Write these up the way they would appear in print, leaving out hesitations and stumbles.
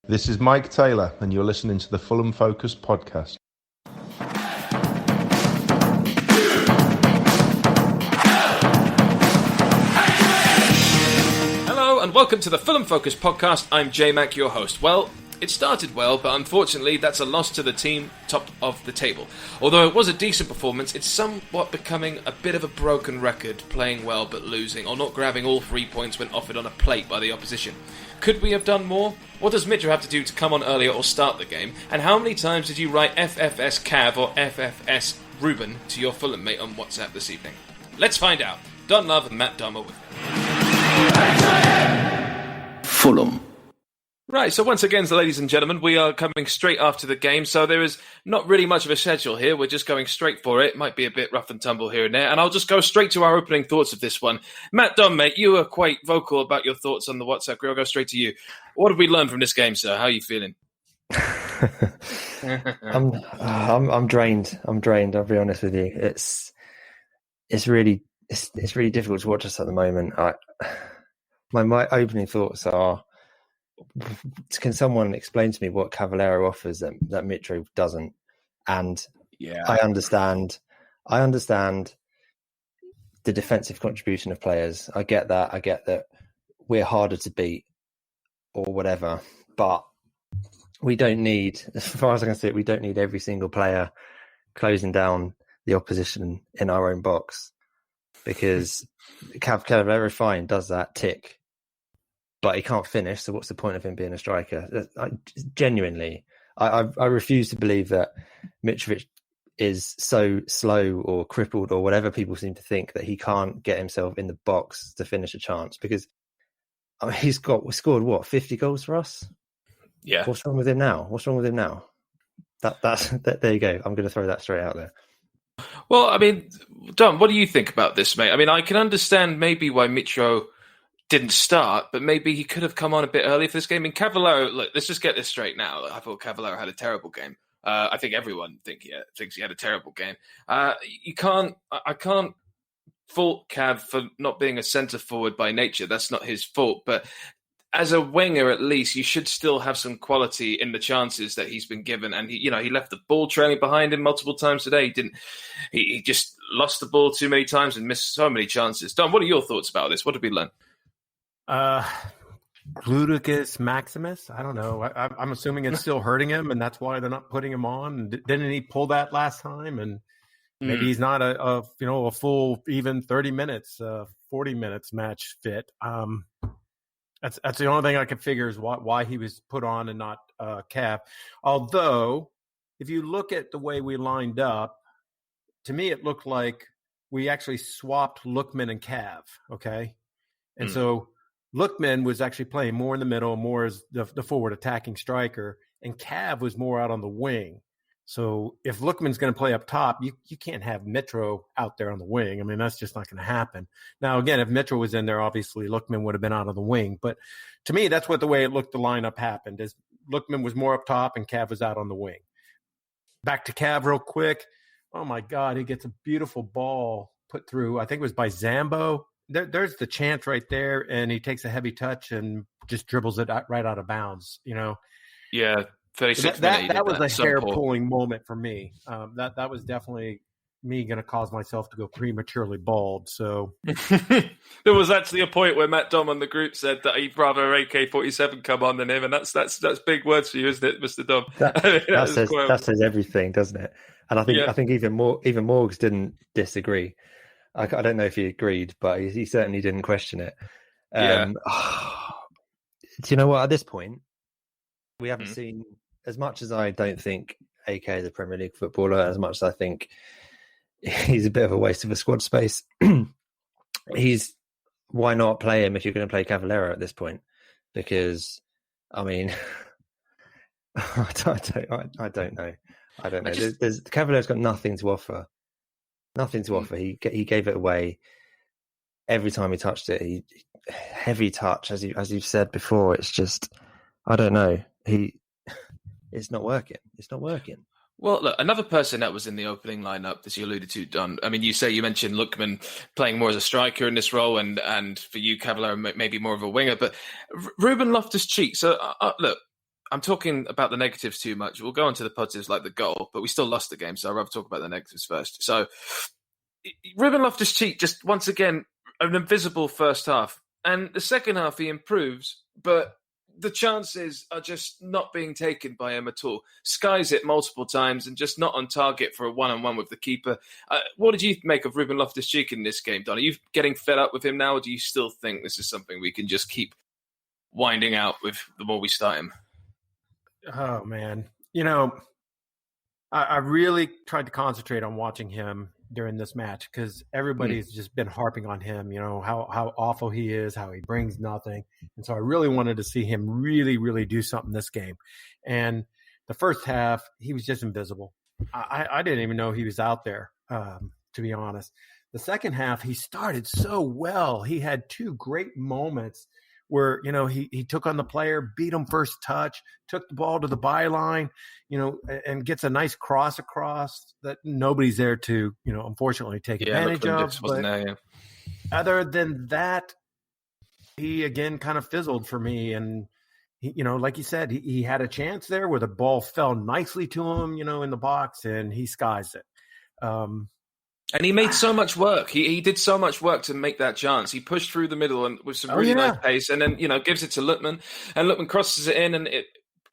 This is Mike Taylor, and you're listening to the Fulham Focus podcast. Hello, and welcome to the Fulham Focus podcast. I'm Jmac, your host. Well, it started well, but unfortunately that's a loss to the team top of the table. Although it was a decent performance, it's somewhat becoming a bit of a broken record, playing well but losing, or not grabbing all 3 points when offered on a plate by the opposition. Could we have done more? What does Mitchell have to do to come on earlier or start the game? And how many times did you write FFS Cav or FFS Ruben to your Fulham mate on WhatsApp this evening? Let's find out. Don Love and Matt Domm are with me. Fulham. Right, so once again, ladies and gentlemen, we are coming straight after the game, so there is not really much of a schedule here. We're just going straight for it. Might be a bit rough and tumble here and there, and I'll just go straight to our opening thoughts of this one. Matt Dunn, mate, you were quite vocal about your thoughts on the WhatsApp group. I'll go straight to you. What did we learn from this game, sir? How are you feeling? I'm drained. I'll be honest with you. It's really difficult to watch us at the moment. My opening thoughts are: can someone explain to me what Cavallero offers that Mitro doesn't? And yeah, I understand the defensive contribution of players. I get that we're harder to beat or whatever, but we don't need, as far as I can see it, we don't need every single player closing down the opposition in our own box, because Cavallero fine does that tick. But he can't finish, so what's the point of him being a striker? Genuinely, I refuse to believe that Mitrovic is so slow or crippled or whatever people seem to think that he can't get himself in the box to finish a chance, because we scored what, 50 goals for us? Yeah. What's wrong with him now? That's there you go. I'm going to throw that straight out there. Well, I mean, Dom, what do you think about this, mate? I mean, I can understand maybe why Mitro didn't start, but maybe he could have come on a bit earlier for this game. And Cavallero, look, let's just get this straight now. I thought Cavallero had a terrible game. I think everyone thinks he had a terrible game. I can't fault Cav for not being a centre forward by nature. That's not his fault. But as a winger, at least, you should still have some quality in the chances that he's been given. And he left the ball trailing behind him multiple times today. He just lost the ball too many times and missed so many chances. Don, what are your thoughts about this? What did we learn? Gluteus Maximus. I don't know. I'm assuming it's still hurting him, and that's why they're not putting him on. Didn't he pull that last time? And maybe he's not a full even 30 minutes, 40 minutes match fit. That's the only thing I could figure is why he was put on and not Cav. Although, if you look at the way we lined up, to me it looked like we actually swapped Lookman and Cav. Okay, and so Lookman was actually playing more in the middle, more as the forward attacking striker, and Cav was more out on the wing. So if Lookman's going to play up top, you can't have Mitro out there on the wing. I mean, that's just not going to happen. Now, again, if Mitro was in there, obviously Lookman would have been out on the wing. But to me, that's what the way it looked the lineup happened, is Lookman was more up top and Cav was out on the wing. Back to Cav real quick. Oh, my God, he gets a beautiful ball put through. I think it was by Zambo. There's the chance right there, and he takes a heavy touch and just dribbles it right out of bounds. Yeah, 36 that was a hair-pulling moment for me. That was definitely me going to cause myself to go prematurely bald. So there was actually a point where Matt Dom on the group said that he'd rather AK-47 come on than him, and that's big words for you, isn't it, Mr. Dom? That says everything, doesn't it? And I think even Morgs didn't disagree. I don't know if he agreed, but he certainly didn't question it. Do you know what? At this point, we haven't seen, as much as I don't think AK is a Premier League footballer, as much as I think he's a bit of a waste of a squad space. Why not play him if you're going to play Cavallero at this point? Because, I mean, I don't know. Cavallero's got nothing to offer. Nothing to offer. He gave it away every time he touched it. Heavy touch, as you've said before. It's just, I don't know. It's not working. It's not working. Well, look, another person that was in the opening lineup, as you alluded to, Don. I mean, you mentioned Lookman playing more as a striker in this role, and for you, Cavallero maybe more of a winger. But Ruben Loftus-Cheek. So look, I'm talking about the negatives too much. We'll go on to the positives like the goal, but we still lost the game, so I'd rather talk about the negatives first. So Ruben Loftus-Cheek, just once again, an invisible first half. And the second half, he improves, but the chances are just not being taken by him at all. Skies it multiple times and just not on target for a one-on-one with the keeper. What did you make of Ruben Loftus-Cheek in this game, Don? Are you getting fed up with him now, or do you still think this is something we can just keep winding out with the more we start him? Oh, man. I really tried to concentrate on watching him during this match because everybody's just been harping on him, how awful he is, how he brings nothing. And so I really wanted to see him really, really do something this game. And the first half, he was just invisible. I didn't even know he was out there, to be honest. The second half, he started so well. He had 2 great moments where, he took on the player, beat him first touch, took the ball to the byline, and gets a nice cross across that nobody's there to, unfortunately take advantage of. But other than that, he again kind of fizzled for me. And, like you said, he had a chance there where the ball fell nicely to him, in the box, and he skies it. And he made so much work. He did so much work to make that chance. He pushed through the middle and with some really nice pace, and then gives it to Lookman, and Lookman crosses it in, and it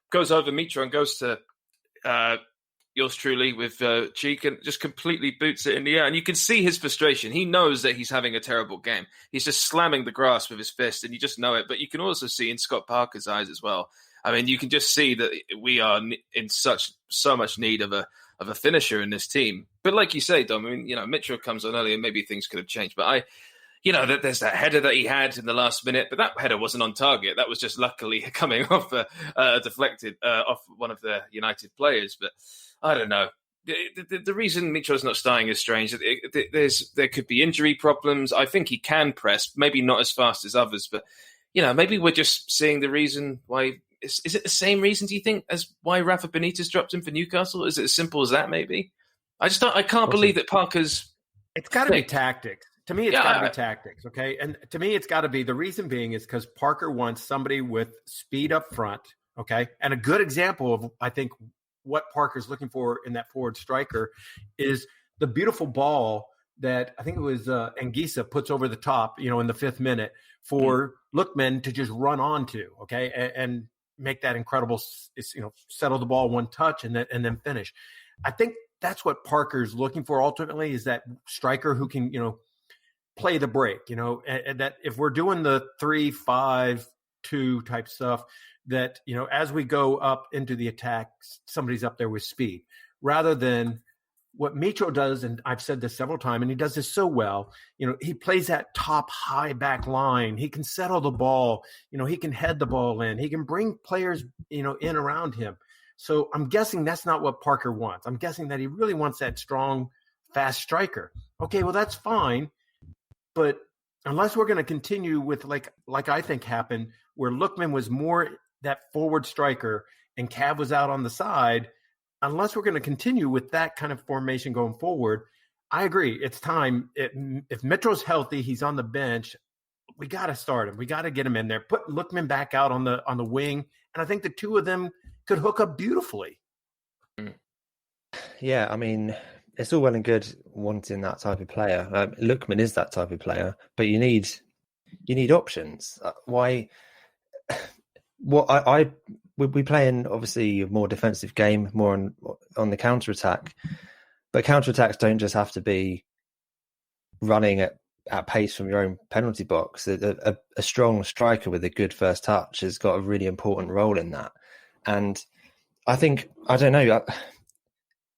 goes over Mitro and goes to yours truly with Cheek, and just completely boots it in the air. And you can see his frustration. He knows that he's having a terrible game. He's just slamming the grass with his fist, and you just know it. But you can also see in Scott Parker's eyes as well. I mean, you can just see that we are in so much need of a finisher in this team. But like you say, Dom, I mean, Mitchell comes on early and maybe things could have changed. But there's that header that he had in the last minute, but that header wasn't on target. That was just luckily coming off deflected off one of the United players. But I don't know. The reason Mitchell's not starting is strange. There could be injury problems. I think he can press, maybe not as fast as others, but maybe we're just seeing the reason why. Is it the same reason, do you think, as why Rafa Benitez dropped him for Newcastle? Is it as simple as that, maybe? I can't believe that Parker's... It's got to be tactics. To me, it's got to be tactics, okay? And to me, it's got to be... The reason being is because Parker wants somebody with speed up front, okay? And a good example of, I think, what Parker's looking for in that forward striker is the beautiful ball that I think it was Anguissa puts over the top, in the 5th minute for Lookman to just run onto, okay? And make that incredible, settle the ball one touch and then finish. I think that's what Parker's looking for ultimately, is that striker who can, play the break, and that if we're doing the 3-5-2 type stuff, that, as we go up into the attack, somebody's up there with speed, rather than what Mitro does. And I've said this several times, and he does this so well, he plays that top high back line. He can settle the ball, he can head the ball in, he can bring players, in around him. So I'm guessing that's not what Parker wants. I'm guessing that he really wants that strong, fast striker. Okay, well, that's fine. But unless we're going to continue with like I think happened, where Lookman was more that forward striker and Cav was out on the side, unless we're going to continue with that kind of formation going forward, I agree. It's time. If Mitro's healthy, he's on the bench, we got to start him. We got to get him in there. Put Lookman back out on the wing, and I think the two of them could hook up beautifully. Yeah, I mean, it's all well and good wanting that type of player. Lookman is that type of player, but you need options. Why? We play in obviously a more defensive game, more on the counter attack, but counter attacks don't just have to be running at pace from your own penalty box. A strong striker with a good first touch has got a really important role in that. And I think, I don't know,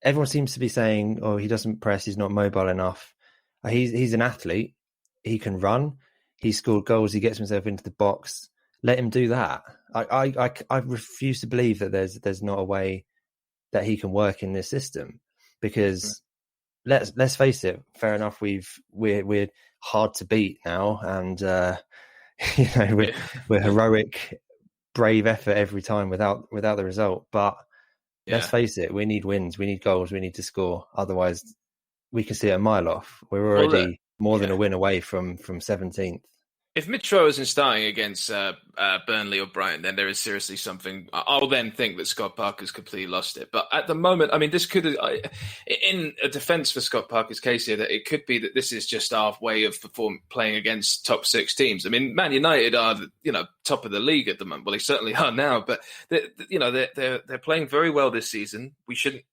everyone seems to be saying, oh, he doesn't press, he's not mobile enough. He's an athlete. He can run. He scored goals. He gets himself into the box. Let him do that. I refuse to believe that there's not a way that he can work in this system, because let's face it, fair enough, we're hard to beat now, and we're heroic, brave effort every time without the result. But let's face it, we need wins, we need goals, we need to score. Otherwise, we can see it a mile off. We're already more than a win away from 17th. if Mitro isn't starting against Burnley or Brighton, then there is seriously something. I'll then think that Scott Parker's completely lost it. But at the moment, I mean, this could, in a defence for Scott Parker's case here, that it could be that this is just our way of playing against top 6 teams. I mean, Man United are, top of the league at the moment. Well, they certainly are now, but they're playing very well this season. We shouldn't.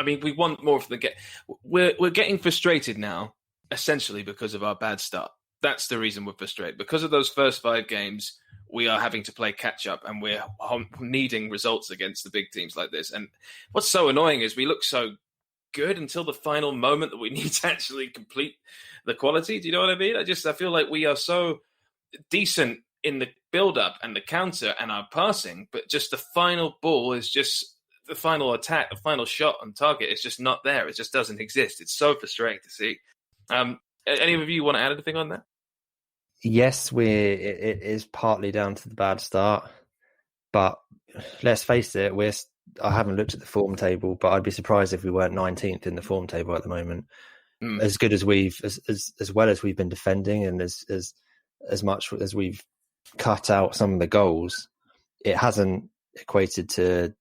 I mean, we want more of the get. We're getting frustrated now, essentially because of our bad start. That's the reason we're frustrated. Because of those first 5 games, we are having to play catch up, and we're needing results against the big teams like this. And what's so annoying is we look so good until the final moment that we need to actually complete the quality. Do you know what I mean? I feel like we are so decent in the build-up and the counter and our passing, but just the final ball is just the final attack, the final shot on target is just not there. It just doesn't exist. It's so frustrating to see. Any of you want to add anything on that? Yes, it is partly down to the bad start, but let's face it, I haven't looked at the form table, but I'd be surprised if we weren't 19th in the form table at the moment. As good as as well as we've been defending, and as much as we've cut out some of the goals, it hasn't equated to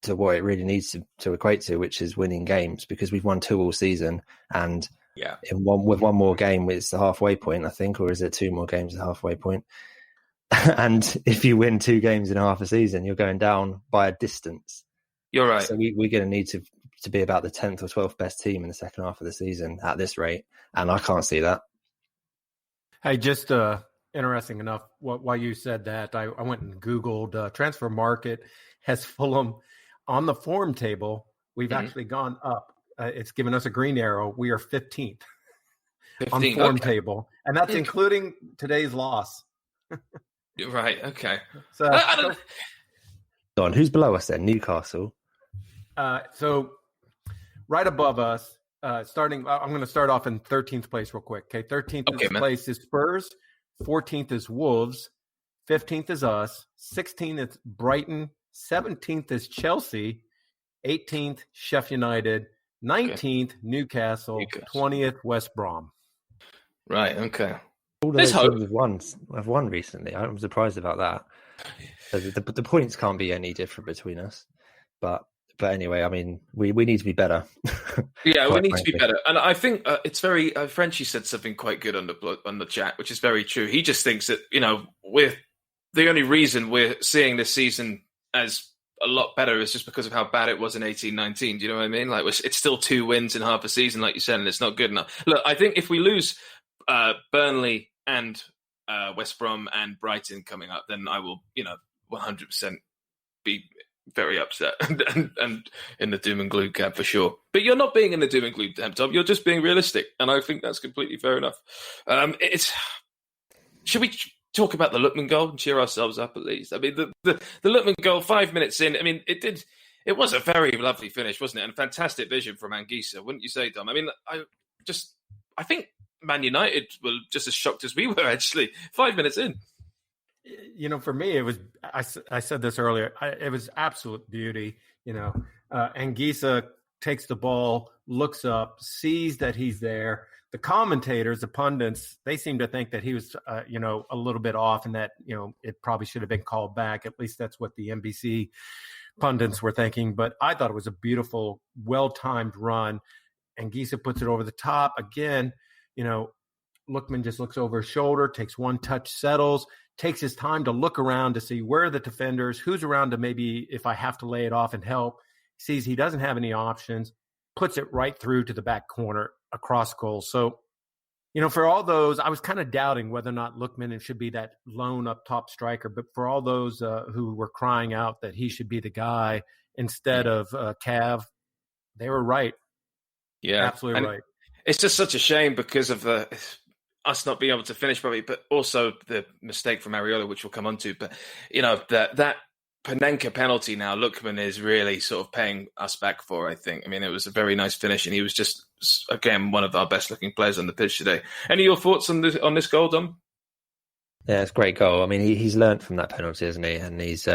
what it really needs to equate to, which is winning games, because we've won 2 all season, and with one more game, it's the halfway point, I think, or is it 2 more games at the halfway point? And if you win 2 games in half a season, you're going down by a distance. You're right. So we're going to need to be about the 10th or 12th best team in the second half of the season at this rate, and I can't see that. Hey, just interesting enough, while you said that, I went and Googled Transfer Market has Fulham on the form table. We've actually gone up. It's given us a green arrow. We are 15th on the form table, and that's including today's loss. Right. Okay. So, Don, who's below us then? Newcastle. So right above us, starting. I'm going to start off in 13th place real quick. Okay, 13th place is Spurs. 14th is Wolves. 15th is us. 16th is Brighton. 17th is Chelsea. 18th Sheffield United. 19th Newcastle. 20th West Brom. Right. Okay. All those teams have won recently. I'm surprised about that. The points can't be any different between us. But anyway, I mean, we need to be better. Yeah, we need to be better. And I think it's very Frenchie said something quite good on the chat, which is very true. He just thinks that, we're the only reason we're seeing this season as a lot better is just because of how bad it was in 18-19. Do you know what I mean? Like, it's still 2 wins in half a season, like you said, and it's not good enough. Look, I think if we lose Burnley and West Brom and Brighton coming up, then I will, 100% be very upset and in the doom and gloom camp for sure. But you're not being in the doom and gloom camp, Tom. You're just being realistic, and I think that's completely fair enough. Should we talk about the Lookman goal and cheer ourselves up at least? I mean, the Lookman goal, 5 minutes in, I mean, it was a very lovely finish, wasn't it? And fantastic vision from Anguissa, wouldn't you say, Dom? I mean, I think Man United were just as shocked as we were, actually, 5 minutes in. For me, it was, I said this earlier, it was absolute beauty. Anguissa takes the ball, looks up, sees that he's there. The commentators, the pundits, they seem to think that he was, a little bit off, and that, it probably should have been called back. At least that's what the NBC pundits were thinking. But I thought it was a beautiful, well-timed run. Anguissa puts it over the top. Again, Lookman just looks over his shoulder, takes one touch, settles, takes his time to look around to see where are the defenders, who's around to maybe if I have to lay it off and help. Sees he doesn't have any options, puts it right through to the back corner across goal. So, for all those, I was kind of doubting whether or not Lookman should be that lone up top striker. But for all those who were crying out that he should be the guy instead of Cav, they were right. Yeah, absolutely right. It's just such a shame because of us not being able to finish probably, but also the mistake from Areola, which we'll come on to. But, that Panenka penalty now, Lookman is really sort of paying us back for, I think. I mean, it was a very nice finish, and he was just, again, one of our best-looking players on the pitch today. Any of your thoughts on this goal, Dom? Yeah, it's a great goal. I mean, he's learned from that penalty, hasn't he? And he's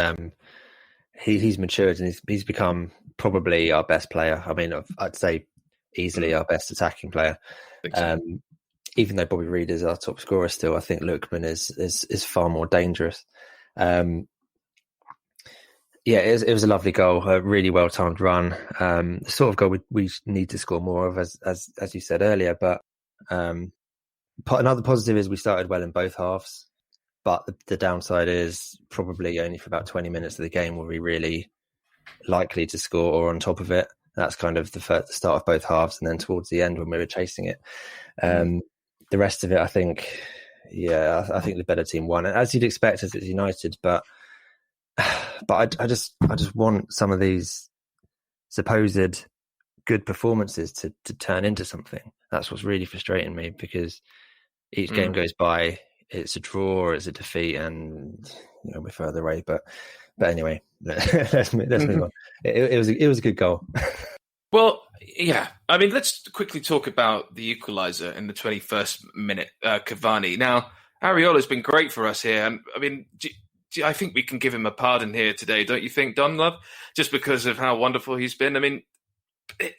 matured, and he's become probably our best player. I mean, I'd say easily our best attacking player. even though Bobby Reid is our top scorer still, I think Lookman is far more dangerous. It was a lovely goal, a really well timed run. The sort of goal we need to score more of, as you said earlier. But another positive is we started well in both halves. But the downside is probably only for about 20 minutes of the game were we really likely to score or on top of it. That's kind of the start of both halves, and then towards the end when we were chasing it. The rest of it, I think, I think the better team won, as you'd expect as it's United. But I just want some of these supposed good performances to turn into something. That's what's really frustrating me, because each game goes by, it's a draw or it's a defeat, and we're further away. But anyway, let's move on. It was a good goal. Well, yeah. I mean, let's quickly talk about the equaliser in the 21st minute, Cavani. Now, Ariola's been great for us here, and I mean, I think we can give him a pardon here today, don't you think, Don Love? Just because of how wonderful he's been. I mean,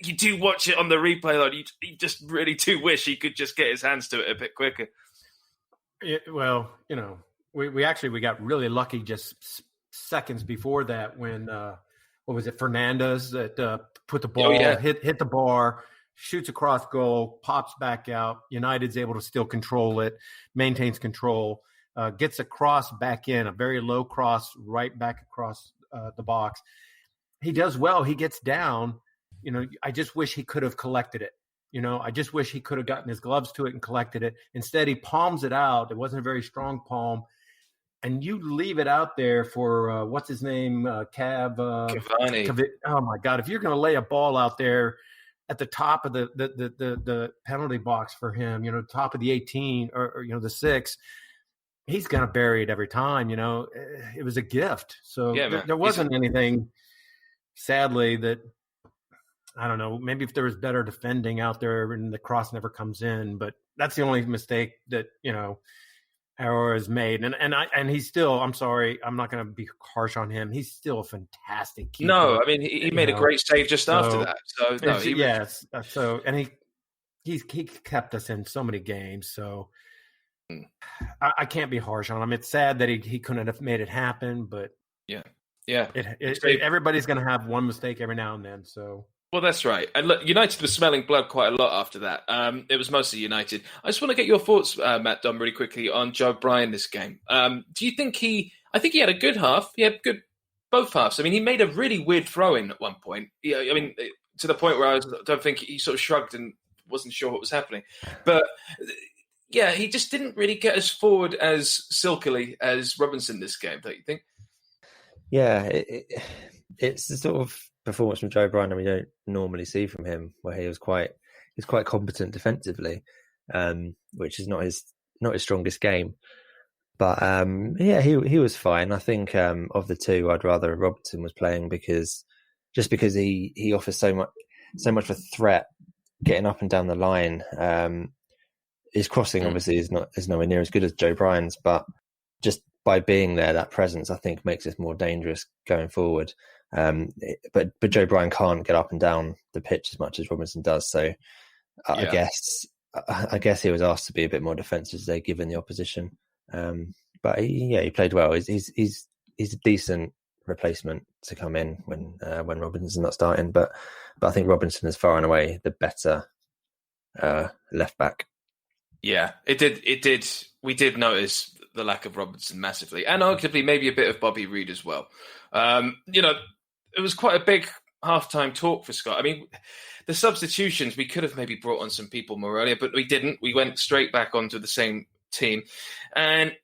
you do watch it on the replay, like you just really do wish he could just get his hands to it a bit quicker. Well, we got really lucky just seconds before that when what was it, Fernandez that put the ball, hit the bar, shoots across goal, pops back out. United's able to still control it, maintains control, gets a cross back in, a very low cross right back across the box. He does well. He gets down. I just wish he could have collected it. I just wish he could have gotten his gloves to it and collected it. Instead, he palms it out. It wasn't a very strong palm. And you leave it out there for, what's his name, Cavani. Oh, my God. If you're going to lay a ball out there at the top of the penalty box for him, top of the 18 or the 6, he's going to bury it every time. It was a gift. So there wasn't anything, sadly, that – I don't know, maybe if there was better defending out there and the cross never comes in, but that's the only mistake that, Aurora has made. And he's still, I'm sorry, I'm not going to be harsh on him. He's still a fantastic keeper. No, I mean, he made a great save just after that. So, no, So, and he kept us in so many games. So I can't be harsh on him. It's sad that he couldn't have made it happen, but yeah. Everybody's going to have one mistake every now and then. So. Well, that's right. And look, United was smelling blood quite a lot after that. It was mostly United. I just want to get your thoughts, Matt Don, really quickly on Joe Bryan this game. Do you think I think he had a good half. He had both halves. I mean, he made a really weird throw-in at one point. I mean, to the point where I don't think he sort of shrugged and wasn't sure what was happening. But yeah, he just didn't really get as forward as silkily as Robinson this game, don't you think? Yeah, it's the sort of performance from Joe Bryan that we don't normally see from him, where he's quite competent defensively, which is not his strongest game. But he was fine. I think of the two, I'd rather Robinson was playing because he offers so much of a threat getting up and down the line. His crossing obviously is nowhere near as good as Joe Bryan's, but just by being there, that presence I think makes us more dangerous going forward. But Joe Bryan can't get up and down the pitch as much as Robinson does. So I guess he was asked to be a bit more defensive today, given the opposition. But he played well. He's a decent replacement to come in when Robinson's not starting. But I think Robinson is far and away the better left back. Yeah, it did. We did notice the lack of Robinson massively, and arguably maybe a bit of Bobby Reid as well. It was quite a big halftime talk for Scott. I mean, the substitutions, we could have maybe brought on some people more earlier, but we didn't. We went straight back onto the same team. And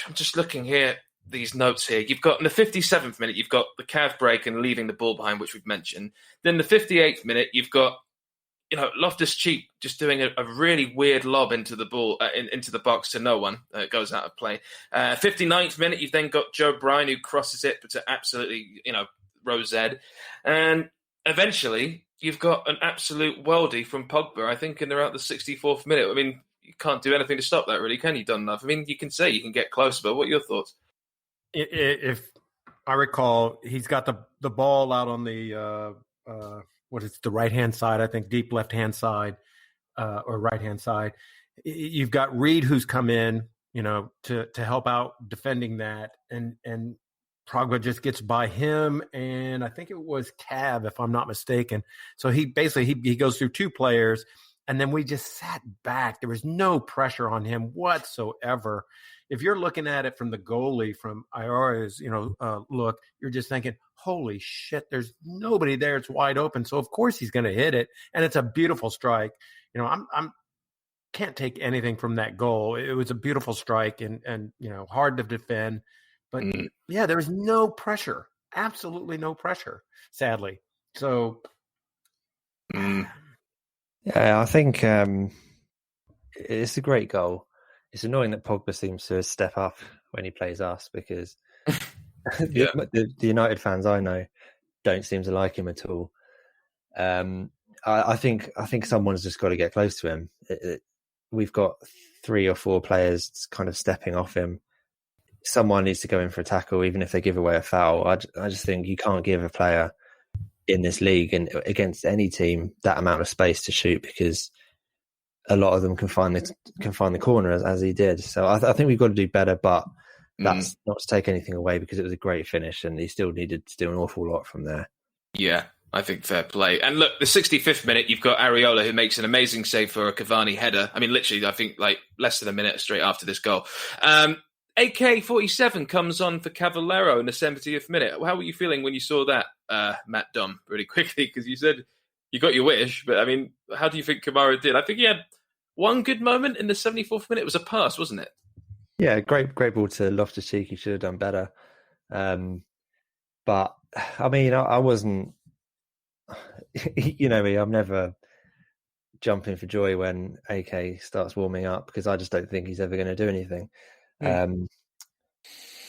I'm just looking here, these notes here. You've got in the 57th minute, you've got the Cav break and leaving the ball behind, which we've mentioned. Then the 58th minute, you've got Loftus-Cheek just doing a really weird lob into the ball, into the box to no one. It goes out of play. 59th minute, you've then got Joe Bryan who crosses it to absolutely, Rosed. And eventually, you've got an absolute worldie from Pogba, I think, in around the 64th minute. I mean, you can't do anything to stop that, really, can you, Don Love? I mean, you can say you can get close, but what are your thoughts? If I recall, he's got the ball out on the the right-hand side, I think, deep left-hand side or right-hand side. you've got Reed who's come in, to help out defending that, and Progba just gets by him, and I think it was Cav, if I'm not mistaken. So he goes through two players, and then we just sat back. There was no pressure on him whatsoever. If you're looking at it from the goalie, from Iora's, look, you're just thinking, holy shit, there's nobody there. It's wide open. So of course he's going to hit it, and it's a beautiful strike. I'm can't take anything from that goal. It was a beautiful strike and hard to defend. But yeah, there was no pressure, absolutely no pressure, sadly. So, yeah, I think it's a great goal. It's annoying that Pogba seems to step up when he plays us, because the United fans I know don't seem to like him at all. I think someone's just got to get close to him. We've got 3 or 4 players kind of stepping off him. Someone needs to go in for a tackle, even if they give away a foul. I just think you can't give a player in this league and against any team that amount of space to shoot, because a lot of them can find the corner as he did. So I think we've got to do better, but that's not to take anything away, because it was a great finish and he still needed to do an awful lot from there. Yeah. I think fair play. And look, the 65th minute, you've got Areola, who makes an amazing save for a Cavani header. I mean, literally, I think like less than a minute straight after this goal. AK-47 comes on for Cavallero in the 70th minute. How were you feeling when you saw that, Matt Dom, really quickly? Because you said you got your wish, but I mean, how do you think Kamara did? I think he had one good moment in the 74th minute. It was a pass, wasn't it? Yeah, great ball to Loftus-Cheek. He should have done better. But, I mean, I wasn't... You know me, I'm never jumping for joy when AK starts warming up, because I just don't think he's ever going to do anything. And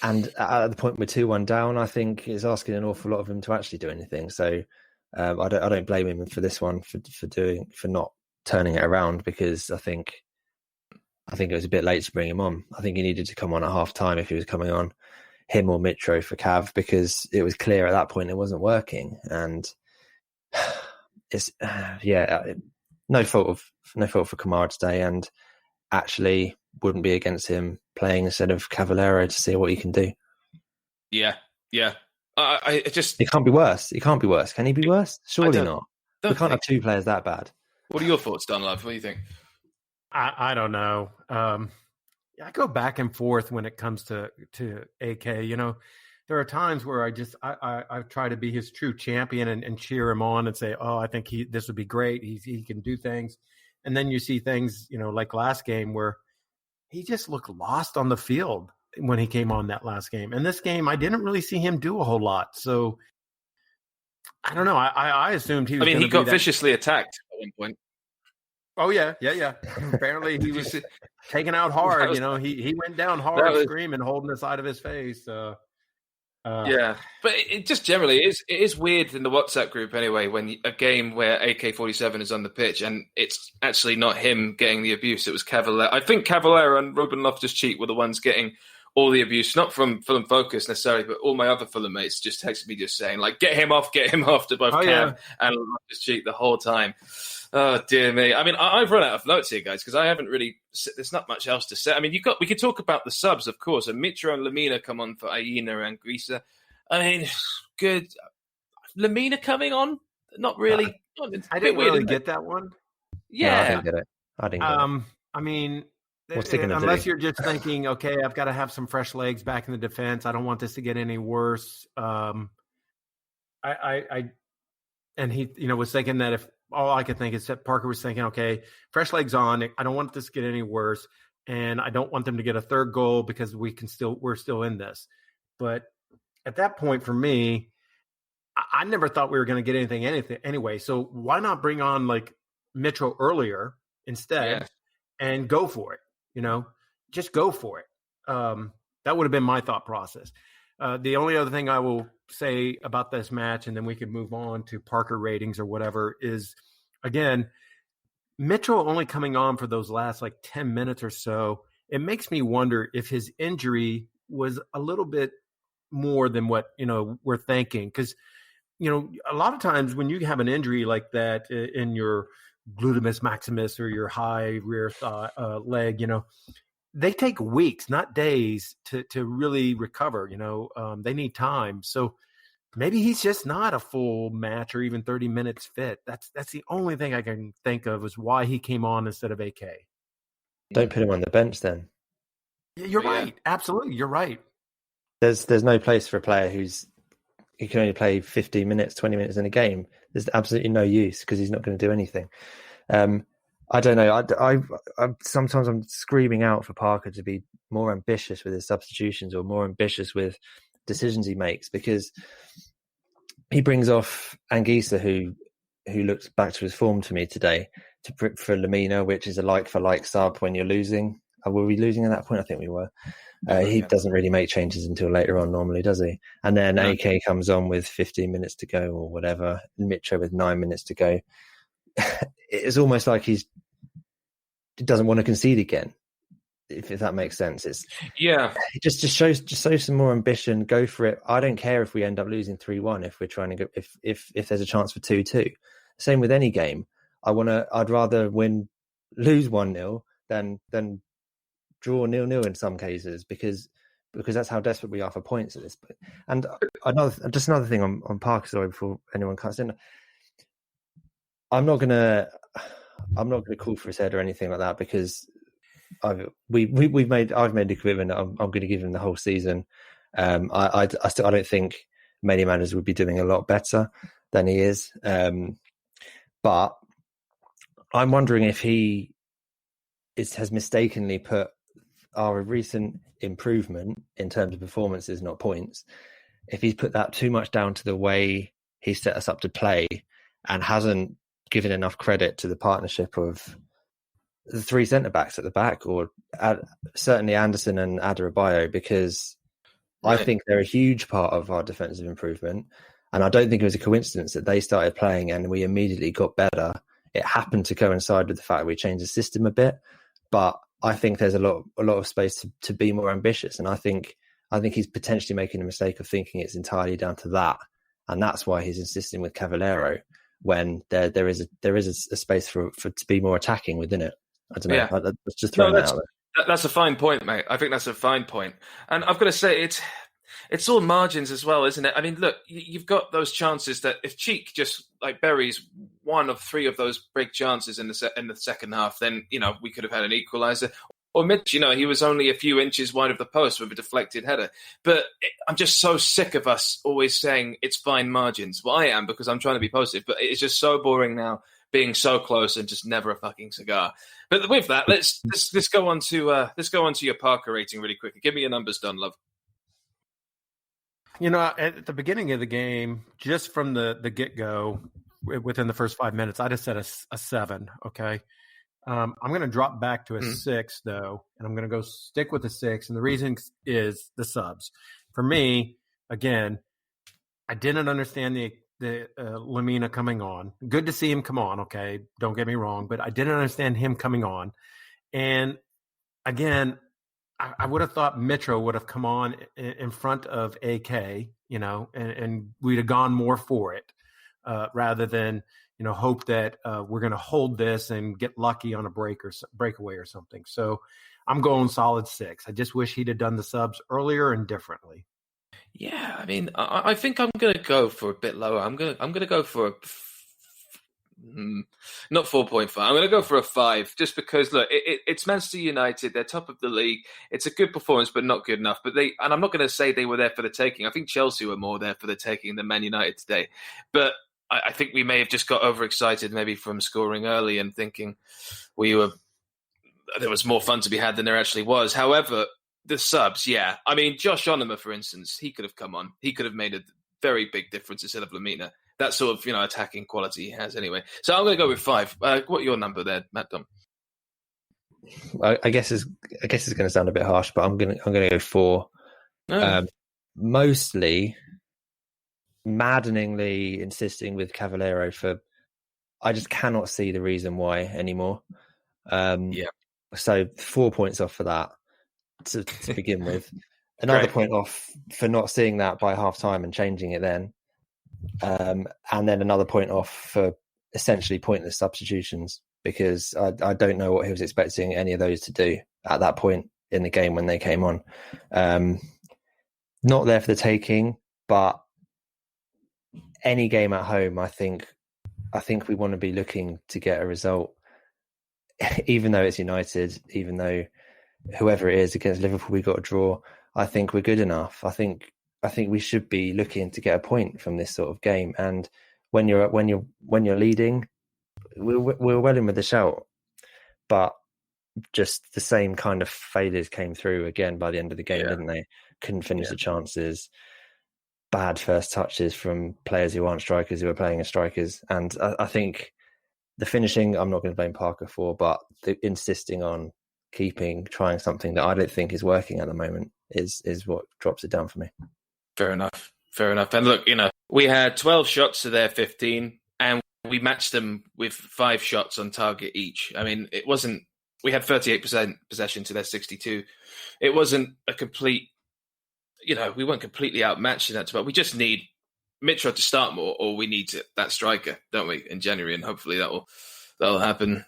at the point we're 2-1 down, I think it's asking an awful lot of him to actually do anything. So I don't blame him for this one, for not turning it around, because I think it was a bit late to bring him on. I think he needed to come on at half time if he was coming on, him or Mitro for Cav, because it was clear at that point it wasn't working. And it's no fault for Kamara today, and actually wouldn't be against him playing instead of Cavallero to see what he can do. Yeah. I just... It can't be worse. Can he be worse? Surely not. We can't have 2 players that bad. What are your thoughts, Don Love? What do you think? I don't know. I go back and forth when it comes to AK. There are times where I try to be his true champion and cheer him on and say, oh, I think this would be great. He can do things. And then you see things, like last game where he just looked lost on the field when he came on that last game. And this game, I didn't really see him do a whole lot. So I don't know. I assumed he was. I mean, he got viciously attacked at one point. Oh yeah. Apparently he was taken out hard. He went down hard, screaming, holding the side of his face. Yeah, but it just generally it is weird in the WhatsApp group anyway, when a game where AK-47 is on the pitch and it's actually not him getting the abuse. It was Cavallero. I think Cavallero and Ruben Loftus-Cheek were the ones getting all the abuse, not from Fulham Focus necessarily, but all my other Fulham mates just texted me just saying, like, get him off to both Cav and Loftus-Cheek the whole time. Oh, dear me. I mean, I've run out of notes here, guys, because I haven't really... There's not much else to say. I mean, we could talk about the subs, of course. And Mitro and Lamina come on for Aina and Grisa. I mean, good. Lamina coming on? Not really. I didn't really get that one. Yeah. No, I didn't get it. I mean... What's he gonna unless do? You're just thinking, okay, I've got to have some fresh legs back in the defense. I don't want this to get any worse. And he, was thinking that if all I could think is that Parker was thinking, okay, fresh legs on. I don't want this to get any worse, and I don't want them to get a third goal because we're still in this. But at that point, for me, I never thought we were going to get anything anyway. So why not bring on like Mitro earlier instead and go for it? Just go for it. That would have been my thought process. The only other thing I will say about this match, and then we can move on to Parker ratings or whatever, is, again, Mitro only coming on for those last 10 minutes or so. It makes me wonder if his injury was a little bit more than what, we're thinking. Because, a lot of times when you have an injury like that in your glutamus maximus or your high rear leg, they take weeks, not days, to really recover. They need time. So maybe he's just not a full match or even 30 minutes fit. That's the only thing I can think of is why he came on instead of AK. Don't put him on the bench then. You're right. Absolutely, you're right. There's no place for a player he can only play 15 minutes, 20 minutes in a game. There's absolutely no use because he's not going to do anything. I don't know. Sometimes I'm screaming out for Parker to be more ambitious with his substitutions or more ambitious with decisions he makes, because he brings off Anguissa, who looked back to his form to me today, for Lamina, which is a like-for-like sub when you're losing. Were we losing at that point? I think we were. He doesn't really make changes until later on normally, does he? And then AK comes on with 15 minutes to go or whatever, Mitro with 9 minutes to go. It's almost like he doesn't want to concede again, if that makes sense. It just shows some more ambition. Go for it. I don't care if we end up losing 3-1 if we're trying to go, if there's a chance for 2-2. Same with any game. I'd rather lose 1-0 than draw 0-0 in some cases, because that's how desperate we are for points at this point. And another thing on Parker, sorry, before anyone cuts in. I'm not gonna call for his head or anything like that, because I've made the commitment that I'm going to give him the whole season. I don't think many managers would be doing a lot better than he is. But I'm wondering if he has mistakenly put our recent improvement in terms of performances, not points, if he's put that too much down to the way he set us up to play and hasn't given enough credit to the partnership of the three centre-backs at the back, or certainly Anderson and Adebayo, because I think they're a huge part of our defensive improvement. And I don't think it was a coincidence that they started playing and we immediately got better. It happened to coincide with the fact we changed the system a bit, but I think there's a lot of space to be more ambitious. And I think he's potentially making a mistake of thinking it's entirely down to that. And that's why he's insisting with Cavallero when there is a space for to be more attacking within it. I don't know. Yeah. Let's just throw that out there. That's a fine point, mate. I think that's a fine point. And I've got to say, it's all margins as well, isn't it? I mean, look, you've got those chances that if Cheek just buries one of three of those big chances in the second half, then, we could have had an equaliser. Or Mitch, he was only a few inches wide of the post with a deflected header. But I'm just so sick of us always saying it's fine margins. Well, I am, because I'm trying to be positive, but it's just so boring now being so close and just never a fucking cigar. But with that, let's go on to your Parker rating really quickly. Give me your numbers, Don, love. At the beginning of the game, just from the get-go, within the first 5 minutes, I just said a 7, okay? I'm going to drop back to a 6, though, and I'm going to go stick with a 6, and the reason is the subs. For me, again, I didn't understand the Lamina coming on. Good to see him come on, okay? Don't get me wrong, but I didn't understand him coming on. And, again, I would have thought Mitro would have come on in front of AK, and we'd have gone more for it rather than, hope that we're going to hold this and get lucky on a breakaway or something. So I'm going solid 6. I just wish he'd have done the subs earlier and differently. Yeah, I mean, I think I'm going to go for a bit lower. I'm going to go for not 4.5. I'm going to go for a 5, just because look, it's Manchester United. They're top of the league. It's a good performance, but not good enough. And I'm not going to say they were there for the taking. I think Chelsea were more there for the taking than Man United today. But I think we may have just got overexcited, maybe from scoring early and thinking there was more fun to be had than there actually was. However, the subs, yeah. I mean, Josh Onomah, for instance, he could have come on. He could have made a very big difference instead of Lamina. That sort of, attacking quality he has anyway. So I'm going to go with 5. What your number there, Matt Dom? I guess it's going to sound a bit harsh, but I'm going to go 4. Oh. Mostly, maddeningly insisting with Cavallero for. I just cannot see the reason why anymore. So 4 points off for that to begin with. Another point off for not seeing that by half time and changing it then. And then another point off for essentially pointless substitutions, because I don't know what he was expecting any of those to do at that point in the game when they came on. Not there for the taking, but any game at home, I think we want to be looking to get a result, even though it's United, even though whoever it is against Liverpool, we got a draw. I think we're good enough. I think we should be looking to get a point from this sort of game. And when you're leading, we're well in with the shout. But just the same kind of failures came through again by the end of the game, didn't they? Couldn't finish the chances. Bad first touches from players who aren't strikers, who are playing as strikers. And I think the finishing, I'm not going to blame Parker for, but the insisting on trying something that I don't think is working at the moment is what drops it down for me. Fair enough. And look, we had 12 shots to their 15, and we matched them with 5 shots on target each. I mean, it wasn't. We had 38% possession to their 62. It wasn't a complete. We weren't completely outmatched in that, but we just need Mitro to start more, or we need that striker, don't we, in January, and hopefully that'll happen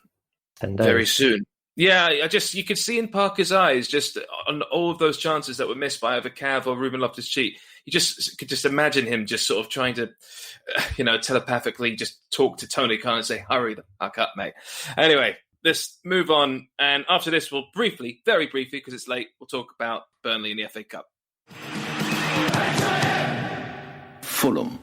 very soon. Yeah, you could see in Parker's eyes, just on all of those chances that were missed by either Cav or Ruben Loftus-Cheek, you could just imagine him just sort of trying to, telepathically just talk to Tony Khan and say, "Hurry the fuck up, mate." Anyway, let's move on, and after this, we'll very briefly, because it's late, we'll talk about Burnley in the FA Cup. Fulham.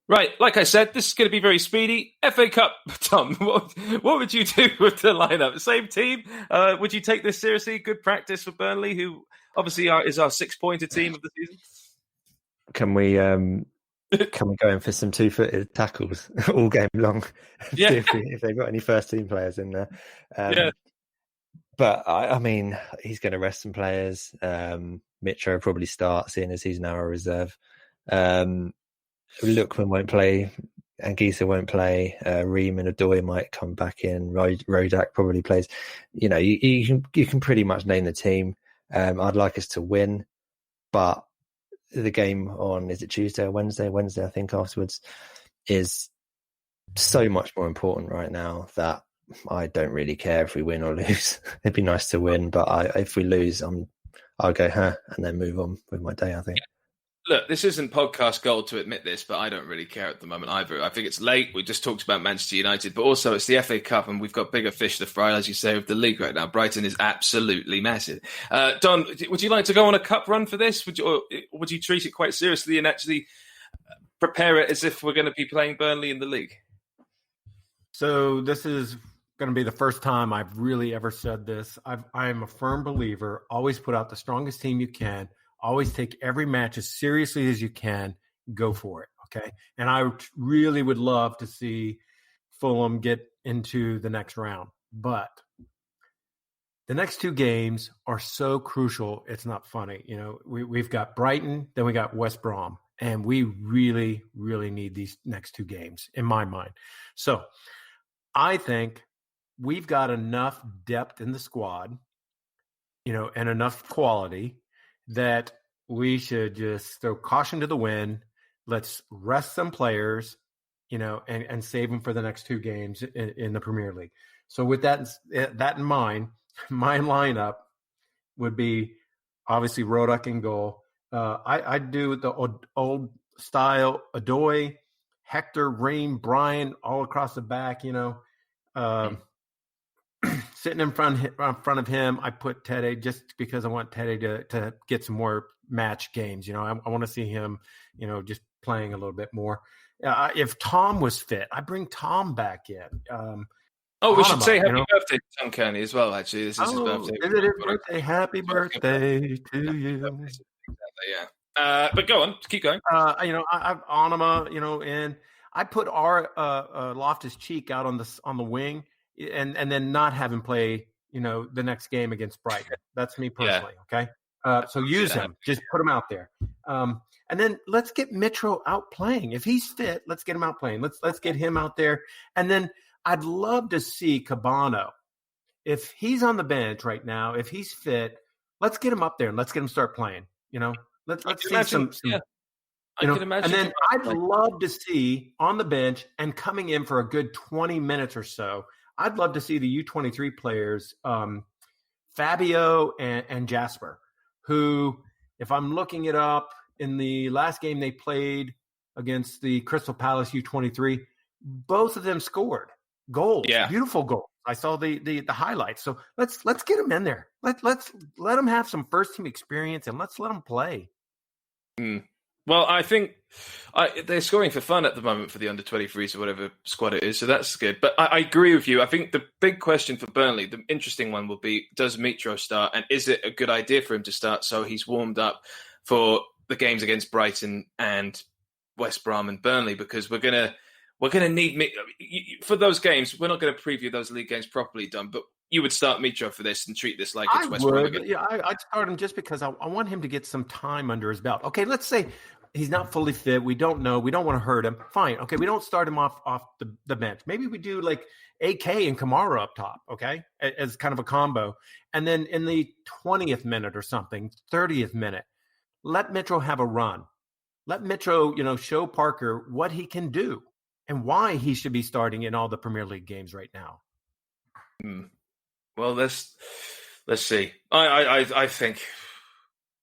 Right, like I said, this is going to be very speedy. FA Cup, Tom, what would you do with the lineup? Same team? Would you take this seriously? Good practice for Burnley, who obviously is our 6-pointer team of the season. Can we go in for some 2-footed tackles all game long? Yeah. if they've got any first team players in there. But I mean, he's going to rest some players. Mitro will probably start, seeing as he's now a reserve. Lookman won't play, Anguissa won't play, Ream and Odoi might come back in, Rodak probably plays. You can pretty much name the team. I'd like us to win, but the game on, is it Tuesday or Wednesday? Wednesday, I think, afterwards, is so much more important right now that I don't really care if we win or lose. It'd be nice to win, but if we lose, I'll go, and then move on with my day, I think. Look, this isn't podcast gold to admit this, but I don't really care at the moment either. I think it's late. We just talked about Manchester United, but also it's the FA Cup, and we've got bigger fish to fry, as you say, with the league right now. Brighton is absolutely massive. Don, would you like to go on a cup run for this? Would you treat it quite seriously and actually prepare it as if we're going to be playing Burnley in the league? So this is going to be the first time I've really ever said this. I am a firm believer. Always put out the strongest team you can. Always take every match as seriously as you can. Go for it, okay? And I really would love to see Fulham get into the next round. But the next 2 games are so crucial, it's not funny. We've got Brighton, then we got West Brom. And we really, really need these next 2 games, in my mind. So I think we've got enough depth in the squad, and enough quality that we should just throw caution to the wind. Let's rest some players, and save them for the next 2 games in the Premier League. So with that in mind, my lineup would be obviously Rodak in goal. I'd do the old style Odoi, Hector, Ream, Brian, all across the back, sitting in front of him. I put Tete just because I want Tete to get some more match games. I want to see him, just playing a little bit more. If Tom was fit, I bring Tom back in. We should say happy birthday to Tom Kearney as well, actually. This is his birthday. Is it his birthday? Happy birthday to you. Exactly, yeah. But go on, keep going. I've Onima, and I put our Loftus-Cheek out on the wing, and then not have him play, the next game against Brighton. That's me personally. Yeah. Okay. So use him. Just put him out there. And then let's get Mitro out playing. If he's fit, let's get him out playing. Let's get him out there. And then I'd love to see Cabano. If he's on the bench right now, if he's fit, let's get him up there and let's get him start playing. Let's see some. I can imagine. And then I'd love to see on the bench and coming in for a good 20 minutes or so, I'd love to see the U23 players, Fabio and Jasper, who, if I'm looking it up, in the last game they played against the Crystal Palace U23, both of them scored goals, beautiful goals. I saw the highlights. So let's get them in there. Let's let them have some first team experience and let's let them play. Well, I think they're scoring for fun at the moment for the under-23s or whatever squad it is, so that's good. But I agree with you. I think the big question for Burnley, the interesting one will be, does Mitro start? And is it a good idea for him to start so he's warmed up for the games against Brighton and West Brom and Burnley? Because we're gonna need for those games. We're not going to preview those league games properly, Dom, but you would start Mitro for this and treat this like it's West Brom again. Yeah, I'd start him just because I want him to get some time under his belt. Okay, let's say he's not fully fit. We don't know. We don't want to hurt him. Fine. Okay, we don't start him off the bench. Maybe we do like AK and Kamara up top, okay, as kind of a combo. And then in the 20th minute or something, 30th minute, let Mitro have a run. Let Mitro, show Parker what he can do and why he should be starting in all the Premier League games right now. Well, let's see. I think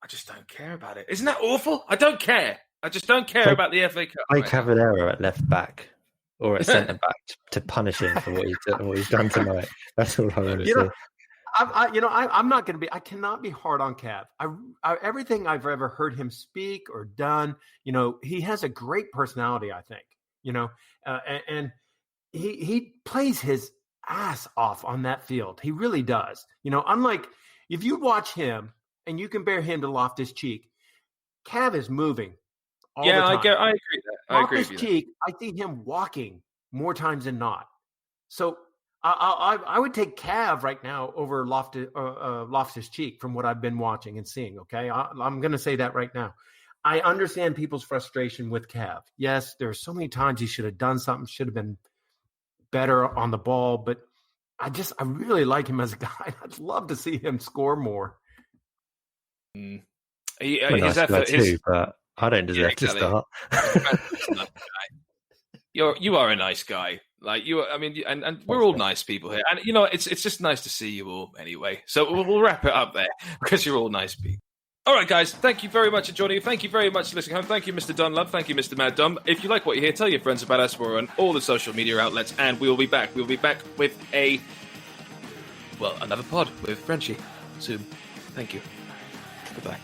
I just don't care about it. Isn't that awful? I don't care. I just don't care about the FA Cup. Play Cavallero at left back or at centre back to punish him for what he's done tonight. That's all I want to say. I'm not going to be. I cannot be hard on Cav. Everything I've ever heard him speak or done, he has a great personality. I think, and he plays his ass off on that field. He really does. Unlike if you watch him and you compare him to Loftus-Cheek, Cav is moving all the time. I agree with that. Loftus-Cheek, I see him walking more times than not. So I would take Cav right now over Loftus-Cheek from what I've been watching and seeing, okay? I'm going to say that right now. I understand people's frustration with Cav. Yes, there are so many times he should have done something, should have been better on the ball, but I really like him as a guy. I'd love to see him score more. But I don't deserve to start. You are a nice guy. Like you are, and we're all nice people here. And it's just nice to see you all anyway. So we'll wrap it up there because you're all nice people. All right, guys, thank you very much for joining. Thank you very much for listening home. Thank you, Mr. Don Love. Thank you, Mr. Mad Dom. If you like what you hear, tell your friends about us. We're on all the social media outlets, and we will be back. We'll be back with another pod with Frenchie soon. Thank you. Goodbye.